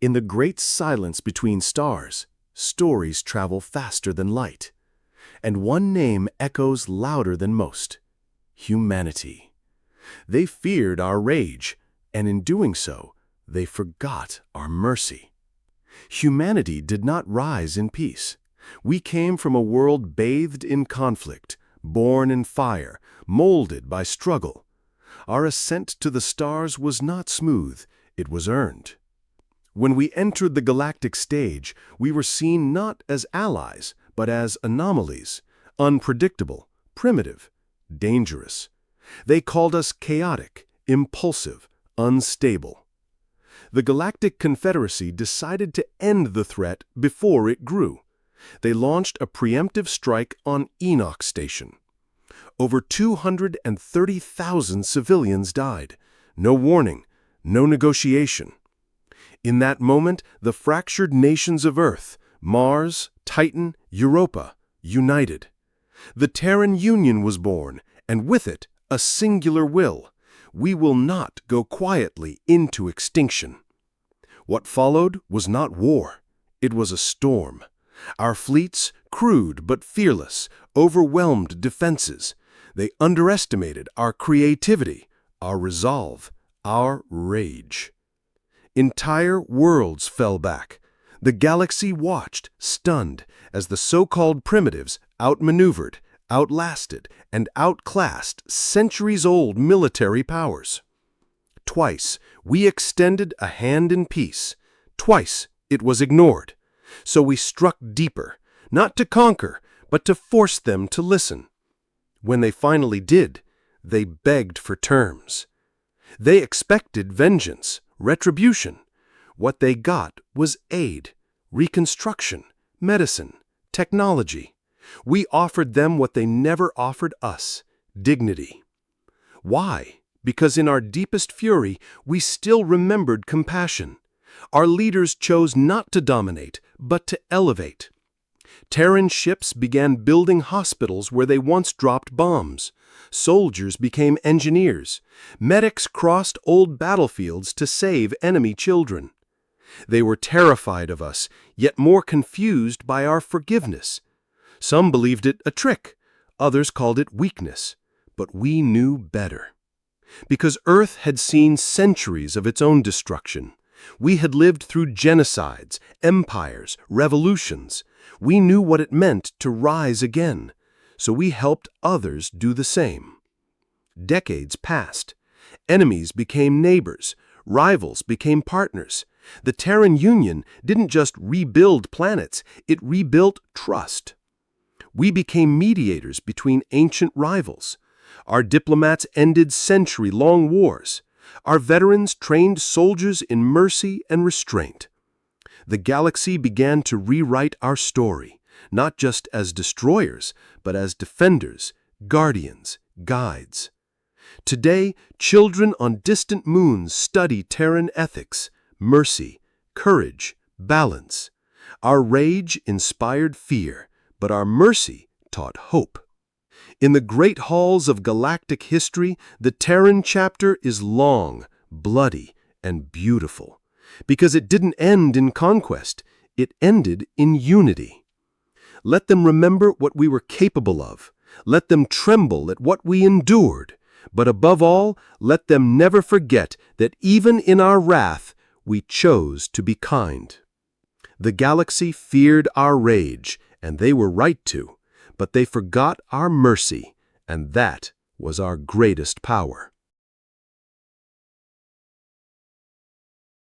In the great silence between stars, stories travel faster than light. And one name echoes louder than most: humanity. They feared our rage, and in doing so, they forgot our mercy. Humanity did not rise in peace. We came from a world bathed in conflict, born in fire, molded by struggle. Our ascent to the stars was not smooth, it was earned. When we entered the galactic stage, we were seen not as allies, but as anomalies, unpredictable, primitive, dangerous. They called us chaotic, impulsive, unstable. The Galactic Confederacy decided to end the threat before it grew. They launched a preemptive strike on Enoch Station. Over 230,000 civilians died. No warning, no negotiation. In that moment, the fractured nations of Earth, Mars, Titan, Europa, united. The Terran Union was born, and with it, a singular will. We will not go quietly into extinction. What followed was not war. It was a storm. Our fleets, crude but fearless, overwhelmed defenses. They underestimated our creativity, our resolve, our rage. Entire worlds fell back. The galaxy watched, stunned, as the so-called primitives outmaneuvered, outlasted, and outclassed centuries-old military powers. Twice, we extended a hand in peace. Twice, it was ignored. So we struck deeper, not to conquer, but to force them to listen. When they finally did, they begged for terms. They expected vengeance, retribution. What they got was aid, reconstruction, medicine, technology. We offered them what they never offered us: dignity. Why? Because in our deepest fury, we still remembered compassion. Our leaders chose not to dominate, but to elevate. Terran ships began building hospitals where they once dropped bombs. Soldiers became engineers. Medics crossed old battlefields to save enemy children. They were terrified of us, yet more confused by our forgiveness. Some believed it a trick, others called it weakness, but we knew better. Because Earth had seen centuries of its own destruction. We had lived through genocides, empires, revolutions. We knew what it meant to rise again, so we helped others do the same. Decades passed. Enemies became neighbors. Rivals became partners. The Terran Union didn't just rebuild planets, it rebuilt trust. We became mediators between ancient rivals. Our diplomats ended century-long wars. Our veterans trained soldiers in mercy and restraint. The galaxy began to rewrite our story, not just as destroyers, but as defenders, guardians, guides. Today, children on distant moons study Terran ethics, mercy, courage, balance. Our rage inspired fear, but our mercy taught hope. In the great halls of galactic history, the Terran chapter is long, bloody, and beautiful. Because it didn't end in conquest, it ended in unity. Let them remember what we were capable of. Let them tremble at what we endured. But above all, let them never forget that even in our wrath, we chose to be kind. The galaxy feared our rage, and they were right to. But they forgot our mercy, and that was our greatest power.